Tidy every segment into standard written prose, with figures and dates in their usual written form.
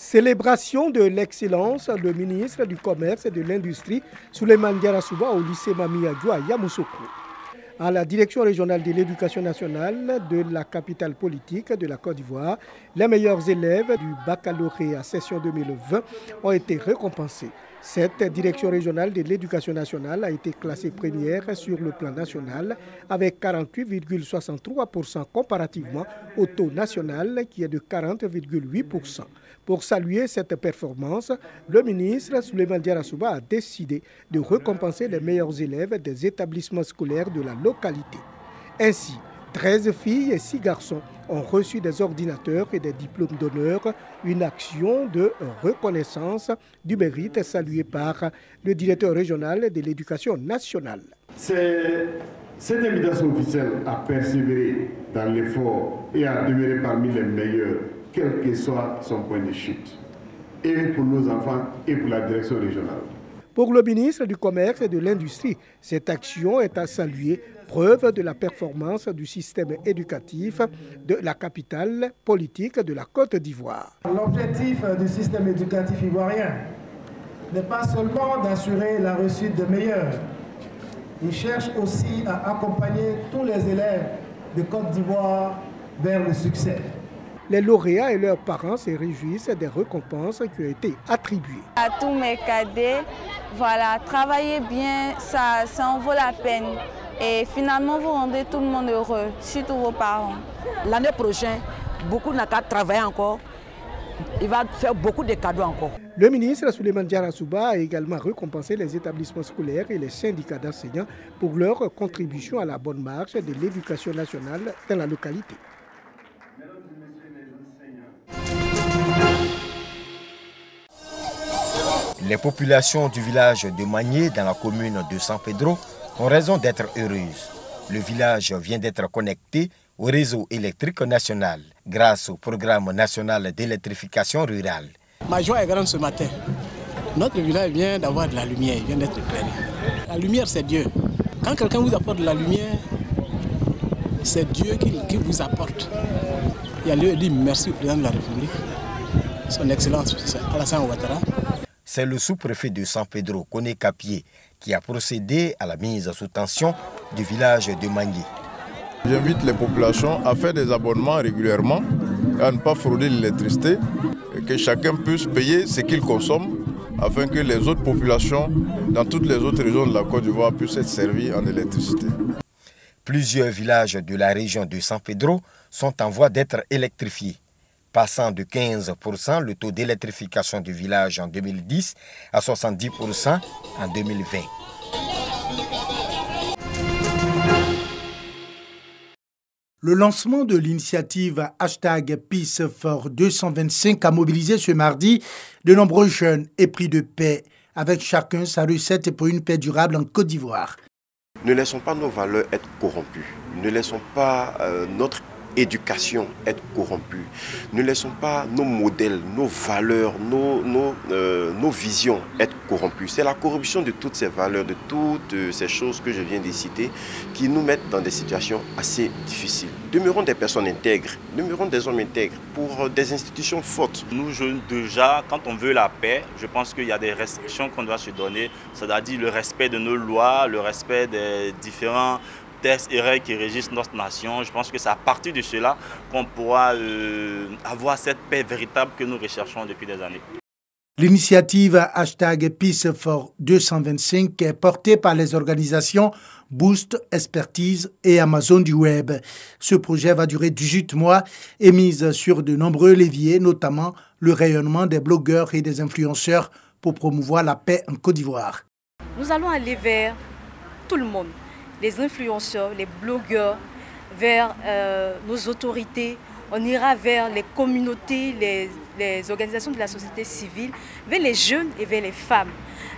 Célébration de l'excellence, le ministre du Commerce et de l'Industrie, Souleymane Diarra-Souba, au lycée Mami Adjo à Yamoussoukro. À la direction régionale de l'éducation nationale de la capitale politique de la Côte d'Ivoire, les meilleurs élèves du baccalauréat session 2020 ont été récompensés. Cette direction régionale de l'éducation nationale a été classée première sur le plan national avec 48,63% comparativement au taux national qui est de 40,8%. Pour saluer cette performance, le ministre Souleymane Diarra-Souba a décidé de récompenser les meilleurs élèves des établissements scolaires de la localité. Ainsi, 13 filles et 6 garçons ont reçu des ordinateurs et des diplômes d'honneur, une action de reconnaissance du mérite saluée par le directeur régional de l'éducation nationale. C'est cette invitation officielle à persévérer dans l'effort et à demeurer parmi les meilleurs, quel que soit son point de chute, et pour nos enfants et pour la direction régionale. Pour le ministre du Commerce et de l'Industrie, cette action est à saluer, preuve de la performance du système éducatif de la capitale politique de la Côte d'Ivoire. L'objectif du système éducatif ivoirien n'est pas seulement d'assurer la réussite des meilleurs, il cherche aussi à accompagner tous les élèves de Côte d'Ivoire vers le succès. Les lauréats et leurs parents se réjouissent des récompenses qui ont été attribuées. À tous mes cadets, voilà, travaillez bien, ça en vaut la peine. Et finalement, vous rendez tout le monde heureux, surtout vos parents. L'année prochaine, beaucoup n'a qu'à travailler encore. Il va faire beaucoup de cadeaux encore. Le ministre Souleymane Diarra-Souba a également récompensé les établissements scolaires et les syndicats d'enseignants pour leur contribution à la bonne marche de l'éducation nationale dans la localité. Les populations du village de Magné, dans la commune de San Pedro, ont raison d'être heureuses. Le village vient d'être connecté au réseau électrique national grâce au programme national d'électrification rurale. Ma joie est grande ce matin. Notre village vient d'avoir de la lumière, il vient d'être éclairé. La lumière, c'est Dieu. Quand quelqu'un vous apporte de la lumière, c'est Dieu qui vous apporte. Il y a lieu de dire merci au président de la République, son Excellence Alassane Ouattara. C'est le sous-préfet de San Pedro, Koné Kapié, qui a procédé à la mise sous tension du village de Magné. J'invite les populations à faire des abonnements régulièrement, à ne pas frauder l'électricité, et que chacun puisse payer ce qu'il consomme, afin que les autres populations dans toutes les autres régions de la Côte d'Ivoire puissent être servies en électricité. Plusieurs villages de la région de San Pedro sont en voie d'être électrifiés, passant de 15% le taux d'électrification du village en 2010 à 70% en 2020. Le lancement de l'initiative #PeaceFor225 a mobilisé ce mardi de nombreux jeunes épris de paix, avec chacun sa recette pour une paix durable en Côte d'Ivoire. Ne laissons pas nos valeurs être corrompues. Ne laissons pas notre éducation être corrompue. Ne laissons pas nos modèles, nos valeurs, nos visions être corrompues. C'est la corruption de toutes ces valeurs, de toutes ces choses que je viens de citer, qui nous mettent dans des situations assez difficiles. Demeurons des personnes intègres, demeurons des hommes intègres pour des institutions fortes. Nous jeunes déjà, quand on veut la paix, je pense qu'il y a des restrictions qu'on doit se donner, c'est-à-dire le respect de nos lois, le respect des différents textes et règles qui régissent notre nation. Je pense que c'est à partir de cela qu'on pourra avoir cette paix véritable que nous recherchons depuis des années. L'initiative #PeaceFor225 est portée par les organisations Boost, Expertise et Amazon du Web. Ce projet va durer 18 mois et mise sur de nombreux leviers, notamment le rayonnement des blogueurs et des influenceurs pour promouvoir la paix en Côte d'Ivoire. Nous allons aller vers tout le monde, les influenceurs, les blogueurs, vers nos autorités. On ira vers les communautés, les organisations de la société civile, vers les jeunes et vers les femmes.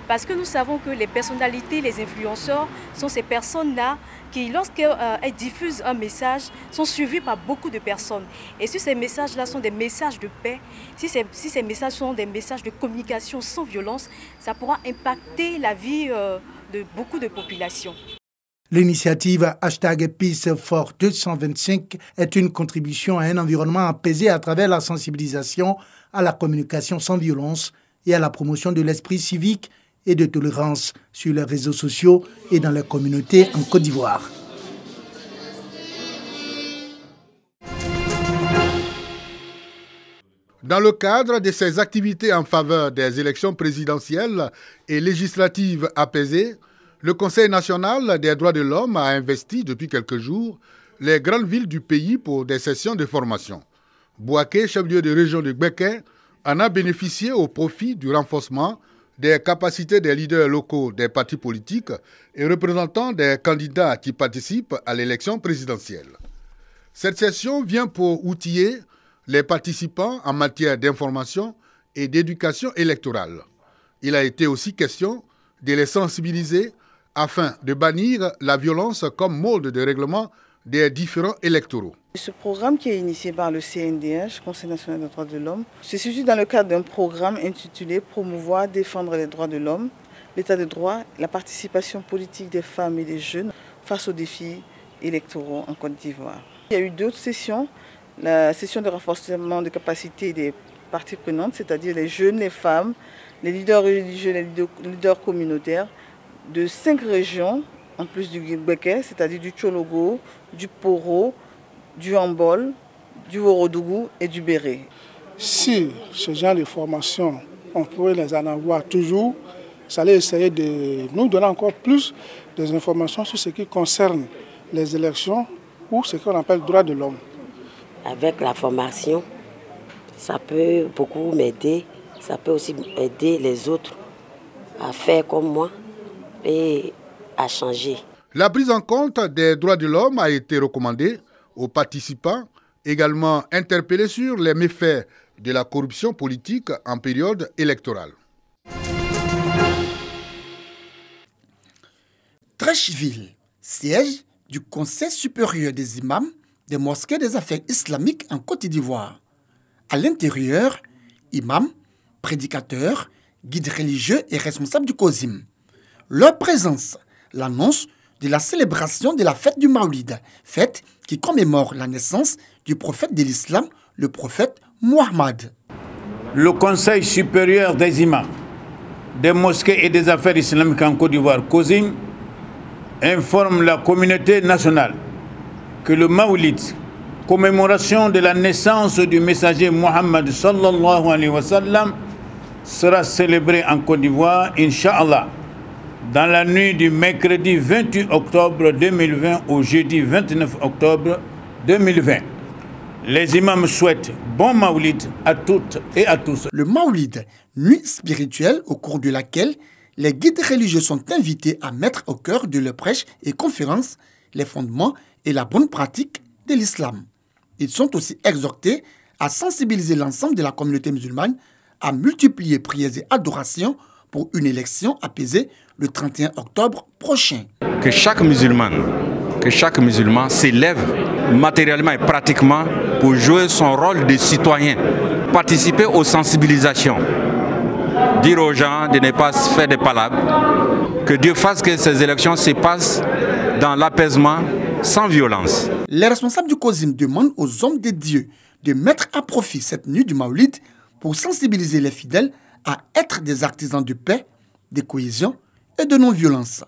Parce que nous savons que les personnalités, les influenceurs sont ces personnes-là qui, lorsqu'elles diffusent un message, sont suivies par beaucoup de personnes. Et si ces messages-là sont des messages de paix, si ces messages sont des messages de communication sans violence, ça pourra impacter la vie de beaucoup de populations. L'initiative #PeaceFor225 est une contribution à un environnement apaisé à travers la sensibilisation à la communication sans violence et à la promotion de l'esprit civique et de tolérance sur les réseaux sociaux et dans les communautés en Côte d'Ivoire. Dans le cadre de ses activités en faveur des élections présidentielles et législatives apaisées, le Conseil national des droits de l'homme a investi depuis quelques jours les grandes villes du pays pour des sessions de formation. Bouaké, chef-lieu de région de Gbeke, en a bénéficié au profit du renforcement des capacités des leaders locaux des partis politiques et représentants des candidats qui participent à l'élection présidentielle. Cette session vient pour outiller les participants en matière d'information et d'éducation électorale. Il a été aussi question de les sensibiliser afin de bannir la violence comme mode de règlement des différends électoraux. Ce programme qui est initié par le CNDH, Conseil national des droits de l'homme, se situe dans le cadre d'un programme intitulé « Promouvoir, défendre les droits de l'homme, l'état de droit, la participation politique des femmes et des jeunes face aux défis électoraux en Côte d'Ivoire ». Il y a eu d'autres sessions, la session de renforcement de capacité des parties prenantes, c'est-à-dire les jeunes, les femmes, les leaders religieux, les leaders communautaires, de 5 régions, en plus du Gbeke, c'est-à-dire du Tchologo, du Poro, du Hambol, du Worodougou et du Béré. Si ce genre de formation, on pourrait les en avoir toujours, ça allait essayer de nous donner encore plus des informations sur ce qui concerne les élections ou ce qu'on appelle droit de l'homme. Avec la formation, ça peut beaucoup m'aider, ça peut aussi aider les autres à faire comme moi et à changer. La prise en compte des droits de l'homme a été recommandée aux participants, également interpellés sur les méfaits de la corruption politique en période électorale. Treichville, siège du Conseil supérieur des imams des mosquées des affaires islamiques en Côte d'Ivoire. À l'intérieur, imams, prédicateurs, guides religieux et responsables du COSIM. Leur présence l'annonce de la célébration de la fête du Maoulid, fête qui commémore la naissance du prophète de l'islam, le prophète Mohammed. Le Conseil supérieur des imams, des mosquées et des affaires islamiques en Côte d'Ivoire, COSIM, informe la communauté nationale que le Maoulid, commémoration de la naissance du messager Mohammed sallallahu alayhi wa sallam, sera célébré en Côte d'Ivoire, Inch'Allah, dans la nuit du mercredi 28 octobre 2020 au jeudi 29 octobre 2020. Les imams souhaitent bon Maoulid à toutes et à tous. Le Maoulid, nuit spirituelle au cours de laquelle les guides religieux sont invités à mettre au cœur de leurs prêches et conférences les fondements et la bonne pratique de l'islam. Ils sont aussi exhortés à sensibiliser l'ensemble de la communauté musulmane à multiplier prières et adorations pour une élection apaisée le 31 octobre prochain. Que chaque musulman s'élève matériellement et pratiquement pour jouer son rôle de citoyen, participer aux sensibilisations, dire aux gens de ne pas faire des palabres, que Dieu fasse que ces élections se passent dans l'apaisement, sans violence. Les responsables du COSIM demandent aux hommes de Dieu de mettre à profit cette nuit du Maoulid pour sensibiliser les fidèles à être des artisans de paix, de cohésion et de non-violence.